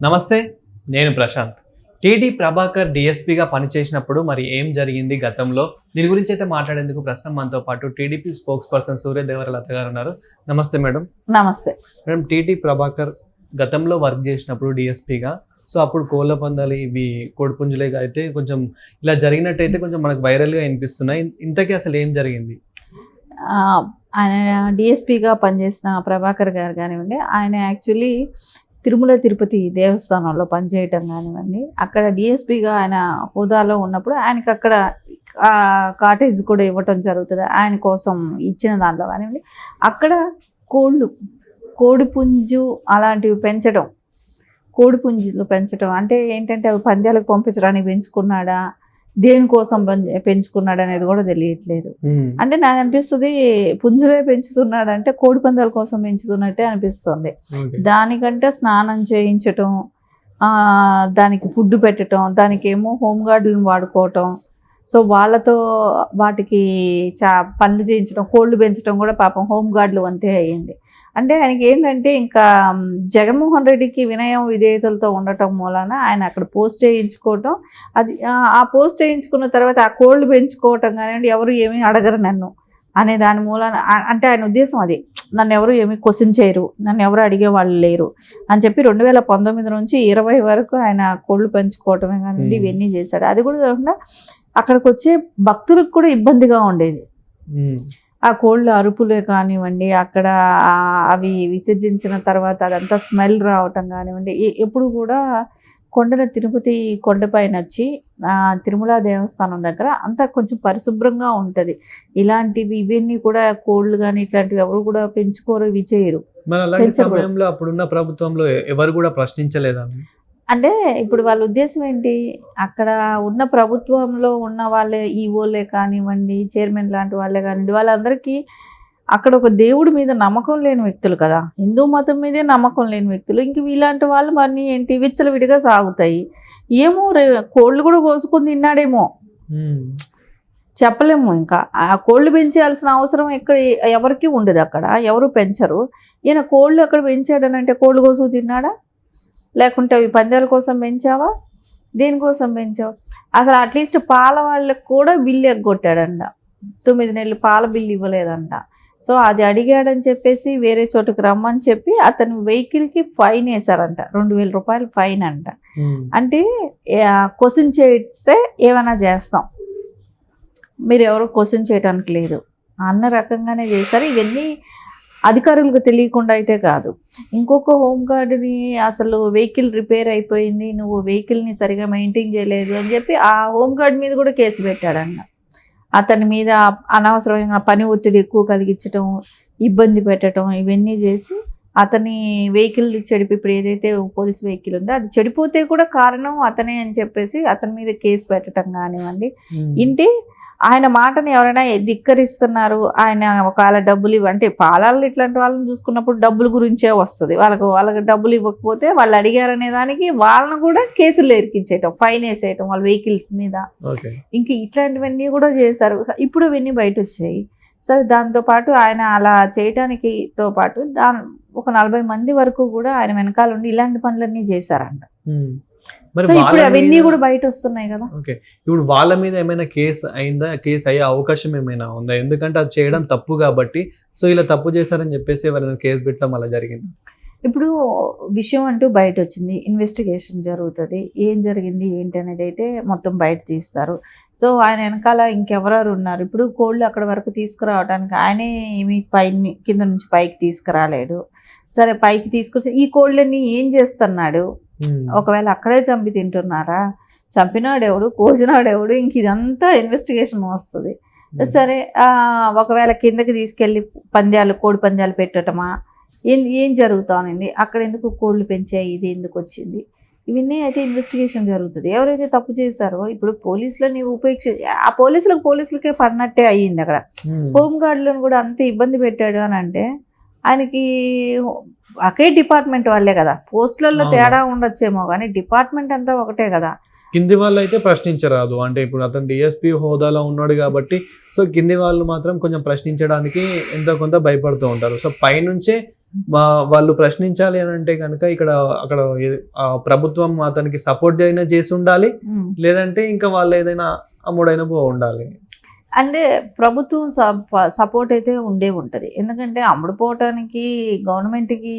నమస్తే, నేను ప్రశాంత్. టీడీ ప్రభాకర్ డిఎస్పీగా పనిచేసినప్పుడు మరి ఏం జరిగింది గతంలో, దీని గురించి అయితే మాట్లాడేందుకు ప్రస్తుతం మనతో పాటు టీడీపీ స్పోక్స్ పర్సన్ సూర్యదేవరలత గారు ఉన్నారు. నమస్తే మేడం. నమస్తే మేడం, టీడీ ప్రభాకర్ గతంలో వర్క్ చేసినప్పుడు డిఎస్పీగా, సో అప్పుడు కోళ్ళ పందాలు ఇవి కోడిపుంజులేగా అయితే కొంచెం ఇలా జరిగినట్టయితే కొంచెం మనకు వైరల్గా వినిపిస్తున్నాయి. ఇంతకీ అసలు ఏం జరిగింది? ఆయన డిఎస్పీగా పనిచేసిన ప్రభాకర్ గారు కానివ్వండి, ఆయన యాక్చువల్లీ తిరుమల తిరుపతి దేవస్థానంలో పనిచేయటం కానివ్వండి, అక్కడ డిఎస్పీగా ఆయన హోదాలో ఉన్నప్పుడు ఆయనకి అక్కడ కాటేజ్ కూడా ఇవ్వటం జరుగుతుంది. ఆయన కోసం ఇచ్చిన దాంట్లో కానివ్వండి, అక్కడ కోడిపుంజు అలాంటివి పెంచడం, కోడిపుంజులు పెంచడం అంటే ఏంటంటే అవి పందాలకు పంపించడానికి పెంచుకున్నాడా, దేనికోసం పెంచుకున్నాడు అనేది కూడా తెలియట్లేదు. అంటే నాకు అనిపిస్తుంది పుంజులే పెంచుతున్నాడు అంటే కోడి పందాల కోసం పెంచుతున్నట్టే అనిపిస్తుంది. దానికంటే స్నానం చేయించటం, దానికి ఫుడ్ పెట్టడం, దానికి ఏమో హోంగార్డులను వాడుకోవటం, సో వాళ్ళతో వాటికి పనులు చేయించడం, కోళ్ళు పెంచడం కూడా పాపం హోంగార్డులు అంతే అయ్యింది. అంటే ఆయనకి ఏంటంటే ఇంకా జగన్మోహన్ రెడ్డికి వినయం విధేయతలతో ఉండటం మూలాన ఆయన అక్కడ పోస్ట్ వేయించుకోవటం, అది ఆ పోస్ట్ వేయించుకున్న తర్వాత ఆ కోళ్ళు పెంచుకోవటం కానివ్వండి, ఎవరు ఏమీ అడగరు నన్ను అనే దాని మూలాన, అంటే ఆయన ఉద్దేశం అది, నన్ను ఎవరు ఏమీ క్వశ్చన్ చేయరు, నన్ను ఎవరు అడిగే వాళ్ళు లేరు అని చెప్పి 2019 నుంచి 20 వరకు ఆయన కోళ్ళు పెంచుకోవటమే కానివ్వండి ఇవన్నీ చేశాడు. అది కూడా కాకుండా అక్కడికి వచ్చే భక్తులకు కూడా ఇబ్బందిగా ఉండేది. ఆ కోళ్ళు అరుపులే కానివ్వండి, అక్కడ అవి విసర్జించిన తర్వాత అదంతా స్మెల్ రావటం కానివ్వండి, ఎప్పుడు కూడా తిరుపతి కొండపైన వచ్చి తిరుమల దేవస్థానం దగ్గర అంతా కొంచెం పరిశుభ్రంగా ఉంటుంది. ఇలాంటివి ఇవన్నీ కూడా కోళ్ళు కానీ ఇట్లాంటివి ఎవరు కూడా పెంచుకోరు, ఇవి చేయరు. అప్పుడున్న ప్రభుత్వంలో ఎవరు కూడా ప్రశ్నించలేదా? అంటే ఇప్పుడు వాళ్ళ ఉద్దేశం ఏంటి, అక్కడ ఉన్న ప్రభుత్వంలో ఉన్న వాళ్ళే ఈవోలే కానివ్వండి, చైర్మన్ లాంటి వాళ్ళే కానివ్వండి, వాళ్ళందరికీ అక్కడ ఒక దేవుడి మీద నమ్మకం లేని వ్యక్తులు కదా, హిందూ మతం మీదే నమ్మకం లేని వ్యక్తులు. ఇంక వీలాంటి వాళ్ళు మరి ఏంటి విచ్చలవిడిగా సాగుతాయి. ఏమో కోళ్ళు కూడా కోసుకొని తిన్నాడేమో చెప్పలేము. ఇంకా ఆ కోళ్ళు పెంచాల్సిన అవసరం ఇక్కడ ఎవరికి ఉండదు, అక్కడ ఎవరు పెంచరు. ఈయన కోళ్ళు అక్కడ పెంచాడనంటే కోళ్ళు కోసుకు తిన్నాడా, లేకుంటే అవి పందాల కోసం పెంచావా, దేనికోసం పెంచావు? అసలు అట్లీస్ట్ పాల వాళ్ళకి కూడా బిల్లు ఎగ్గొట్టాడంట, 9 నెలలు పాల బిల్లు ఇవ్వలేదంట. సో అది అడిగాడని చెప్పేసి వేరే చోటుకు రమ్మని చెప్పి అతను వెహికల్కి ఫైన్ వేశారంట, 2000 రూపాయలు ఫైన్ అంట. అంటే క్వశ్చన్ చేస్తే ఏమైనా చేస్తాం, మీరు ఎవరు క్వశ్చన్ చేయడానికి లేదు అన్న రకంగానే చేశారు. ఇవన్నీ అధికారులకు తెలియకుండా అయితే కాదు. ఇంకొక హోంగార్డుని అసలు వెహికల్ రిపేర్ అయిపోయింది, నువ్వు వెహికల్ని సరిగా మెయింటైన్ చేయలేదు అని చెప్పి ఆ హోంగార్డ్ మీద కూడా కేసు పెట్టాడన్న. అతని మీద అనవసరమైన పని ఒత్తిడి ఎక్కువ కలిగించడం, ఇబ్బంది పెట్టడం, ఇవన్నీ చేసి అతని వెహికల్ చెడిపి, ఇప్పుడు ఏదైతే పోలీస్ వెహికల్ ఉందో అది చెడిపోతే కూడా కారణం అతనే అని చెప్పేసి అతని మీద కేసు పెట్టడం కానివ్వండి. ఇంటి ఆయన మాటని ఎవరైనా ధిక్కరిస్తున్నారు, ఆయన ఒకవేళ డబ్బులు అంటే పాలాలు ఇట్లాంటి వాళ్ళని చూసుకున్నప్పుడు డబ్బుల గురించే వస్తుంది. వాళ్ళకి డబ్బులు ఇవ్వకపోతే వాళ్ళు అడిగారనే దానికి వాళ్ళని కూడా కేసులు ఎరికించేయటం, ఫైన్ వేసేయటం వాళ్ళ వెహికల్స్ మీద. ఇంక ఇట్లాంటివన్నీ కూడా చేశారు. ఇప్పుడు ఇవన్నీ బయట వచ్చాయి. సరే, దాంతోపాటు ఆయన అలా చేయటానికి తో పాటు ఒక 40 మంది వరకు కూడా ఆయన వెనకాల ఉండి ఇలాంటి పనులన్నీ చేశారంట. సో ఇప్పుడు అవన్నీ కూడా బయట వస్తున్నాయి కదా. ఓకే, ఇప్పుడు వాళ్ళ మీద ఏమైనా కేసు అయిందా, కేసు అయ్యే అవకాశం ఏమైనా ఉందా? ఎందుకంటే అది చేయడం తప్పు కాబట్టి, సో ఇలా తప్పు చేశారని చెప్పేసి ఎవరైనా కేసు పెట్టడం అలా జరిగింది? ఇప్పుడు విషయం అంటూ బయట వచ్చింది, ఇన్వెస్టిగేషన్ జరుగుతుంది. ఏం జరిగింది ఏంటి అనేది అయితే మొత్తం బయట తీస్తారు. సో ఆయన వెనకాల ఇంకెవరెవరు ఉన్నారు? ఇప్పుడు కోళ్ళు అక్కడ వరకు తీసుకురావడానికి ఆయనే ఏమి కింద నుంచి పైకి తీసుకురాలేడు. సరే, పైకి తీసుకొచ్చి ఈ కోళ్ళని ఏం చేస్తున్నాడు? ఒకవేళ అక్కడే చంపి తింటున్నారా, చంపినాడెవడు, కోసినాడెవడు, ఇంక ఇదంతా ఇన్వెస్టిగేషన్ వస్తుంది. సరే, ఒకవేళ కిందకి తీసుకెళ్ళి కోడి పందాలు పెట్టటమా, ఏం జరుగుతానింది, అక్కడ ఎందుకు కోళ్ళు పెంచాయి, ఇది ఎందుకు వచ్చింది, ఇవన్నీ అయితే ఇన్వెస్టిగేషన్ జరుగుతుంది. ఎవరైతే తప్పు చేశారో ఇప్పుడు పోలీసులని ఆ పోలీసులకే పడినట్టే అయ్యింది. అక్కడ హోంగార్డులను కూడా అంత ఇబ్బంది పెట్టాడు అని అంటే ఆయనకి ఒకే డిపార్ట్మెంట్ వాళ్ళే కదా, పోస్టులలో తేడా ఉండొచ్చేమో కానీ డిపార్ట్మెంట్ అంతా ఒకటే కదా. కింది వాళ్ళు అయితే ప్రశ్నించరాదు, అంటే ఇప్పుడు అతను డిఎస్పీ హోదాలో ఉన్నాడు కాబట్టి, సో కింది వాళ్ళు మాత్రం కొంచెం ప్రశ్నించడానికి ఎంతో కొంత భయపడుతూ ఉంటారు. సో పైనుంచే వాళ్ళు ప్రశ్నించాలి అని అంటే కనుక ఇక్కడ అక్కడ ప్రభుత్వం అతనికి సపోర్ట్ అయినా చేసి ఉండాలి, లేదంటే ఇంకా వాళ్ళు ఏదైనా అమ్ముడైనా ఉండాలి. అంటే ప్రభుత్వం సపోర్ట్ అయితే ఉండే ఉంటుంది. ఎందుకంటే అమ్ముడుపోవటానికి గవర్నమెంట్కి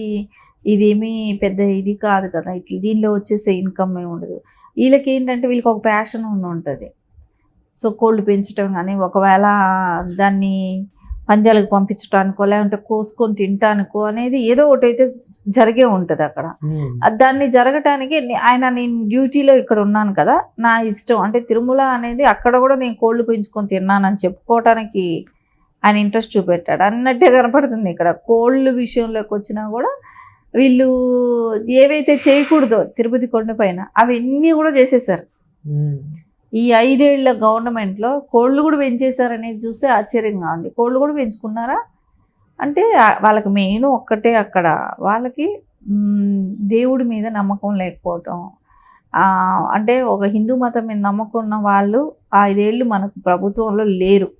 ఇదేమీ పెద్ద ఇది కాదు కదా, ఇట్లా దీనిలో వచ్చేసే ఇన్కమ్ ఏమి ఉండదు. వీళ్ళకి ఏంటంటే వీళ్ళకి ఒక ప్యాషన్ ఉంటుంది. సో కోళ్ళు పెంచడం కానీ, ఒకవేళ దాన్ని పందాలకు పంపించడానికో లేకుంటే కోసుకొని తినటానికో అనేది ఏదో ఒకటి అయితే జరిగే ఉంటుంది అక్కడ. దాన్ని జరగటానికి నేను డ్యూటీలో ఇక్కడ ఉన్నాను కదా, నా ఇష్టం అంటే తిరుమల అనేది అక్కడ కూడా నేను కోళ్ళు పెంచుకొని తిన్నానని చెప్పుకోవటానికి ఆయన ఇంట్రెస్ట్ చూపెట్టాడు అన్నట్టే కనపడుతుంది. ఇక్కడ కోళ్ళు విషయంలోకి వచ్చినా కూడా వీళ్ళు ఏవైతే చేయకూడదో తిరుపతి కొండ పైన అవన్నీ కూడా చేసేసారు. ఈ 5 ఏళ్ల గవర్నమెంట్లో కోళ్ళు కూడా పెంచేశారనేది చూస్తే ఆశ్చర్యంగా ఉంది. కోళ్ళు కూడా పెంచుకున్నారా అంటే వాళ్ళకి మెయిన్ ఒక్కటే, అక్కడ వాళ్ళకి దేవుడి మీద నమ్మకం లేకపోవటం. అంటే ఒక హిందూ మతం మీద నమ్మకం ఉన్న వాళ్ళు 5 ఏళ్ళు మనకు ప్రభుత్వంలో లేరు.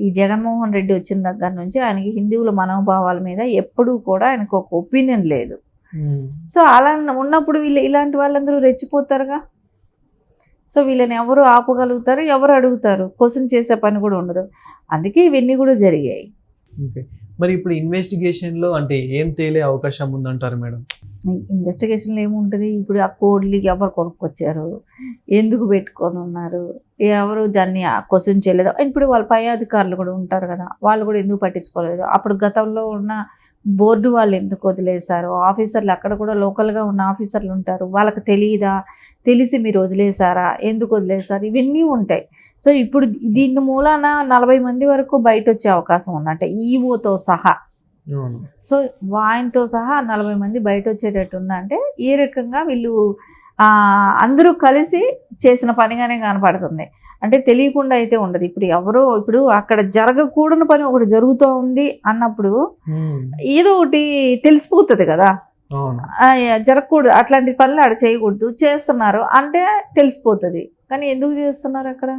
ఈ జగన్మోహన్ రెడ్డి వచ్చిన దగ్గర నుంచి ఆయనకి హిందువుల మనోభావాల మీద ఎప్పుడూ కూడా ఆయనకు ఒక ఒపీనియన్ లేదు. సో అలా ఉన్నప్పుడు వీళ్ళు ఇలాంటి వాళ్ళందరూ రెచ్చిపోతారుగా. సో వీళ్ళని ఎవరు ఆపగలుగుతారు, ఎవరు అడుగుతారు, క్వశ్చన్ చేసే పని కూడా ఉండదు. అందుకే ఇవన్నీ కూడా జరిగాయి. ఓకే, మరి ఇప్పుడు ఇన్వెస్టిగేషన్లో అంటే ఏం తేలే అవకాశం ఉందంటారు మేడం? ఇన్వెస్టిగేషన్లో ఏముంటుంది, ఇప్పుడు ఆ కోడ్లు ఎవరు కొనుక్కొచ్చారు, ఎందుకు పెట్టుకొని ఉన్నారు, ఎవరు దాన్ని క్వశ్చన్ చేయలేదు. ఇప్పుడు వాళ్ళ పై అధికారులు కూడా ఉంటారు కదా, వాళ్ళు కూడా ఎందుకు పట్టించుకోలేదు. అప్పుడు గతంలో ఉన్న బోర్డు వాళ్ళు ఎందుకు వదిలేశారు, ఆఫీసర్లు అక్కడ కూడా లోకల్గా ఉన్న ఆఫీసర్లు ఉంటారు, వాళ్ళకి తెలియదా, తెలిసి మీరు వదిలేశారా, ఎందుకు వదిలేశారు, ఇవన్నీ ఉంటాయి. సో ఇప్పుడు దీని మూలాన 40 మంది వరకు బయట వచ్చే అవకాశం ఉంది, అంటే ఈవోతో సహా. సో ఆయనతో సహా 40 మంది బయట వచ్చేటట్టు ఉందంటే ఏ రకంగా వీళ్ళు అందరూ కలిసి చేసిన పనిగానే కనపడుతుంది. అంటే తెలియకుండా అయితే ఉండదు. ఇప్పుడు అక్కడ జరగకూడని పని ఒకటి జరుగుతూ ఉంది అన్నప్పుడు ఏదో ఒకటి తెలిసిపోతుంది కదా, జరగకూడదు అట్లాంటి పనులు ఆడ చేయకూడదు, చేస్తున్నారు అంటే తెలిసిపోతుంది. కానీ ఎందుకు చేస్తున్నారు, అక్కడ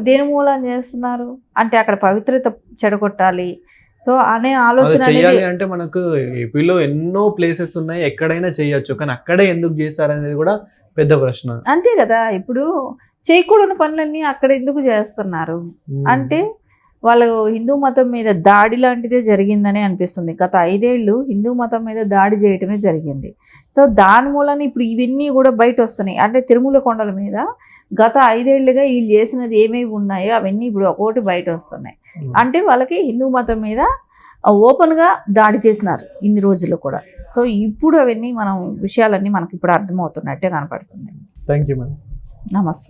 దేని మూలం చేస్తున్నారు అంటే అక్కడ పవిత్రత చెడగొట్టాలి. సో అనే ఆలోచన అంటే మనకు ఏపీలో ఎన్నో ప్లేసెస్ ఉన్నాయి, ఎక్కడైనా చేయొచ్చు, కానీ అక్కడే ఎందుకు చేస్తారనేది కూడా పెద్ద ప్రశ్న. అంతే కదా, ఇప్పుడు చేయకూడని పనులన్నీ అక్కడ ఎందుకు చేస్తున్నారు అంటే వాళ్ళు హిందూ మతం మీద దాడి లాంటిదే జరిగిందని అనిపిస్తుంది. గత 5 ఏళ్ళు హిందూ మతం మీద దాడి చేయటమే జరిగింది. సో దాని మూలాన ఇప్పుడు ఇవన్నీ కూడా బయట వస్తున్నాయి. అంటే తిరుమల కొండల మీద గత 5 ఏళ్ళుగా వీళ్ళు చేసినది ఏమేమి ఉన్నాయో అవన్నీ ఇప్పుడు ఒక్కొక్కటి బయట వస్తున్నాయి. అంటే వాళ్ళకి హిందూ మతం మీద ఓపెన్గా దాడి చేసినారు ఇన్ని రోజులు కూడా. సో ఇప్పుడు అవన్నీ విషయాలన్నీ మనకి ఇప్పుడు అర్థమవుతున్నట్టే కనపడుతుంది. Thank you madam. నమస్తే.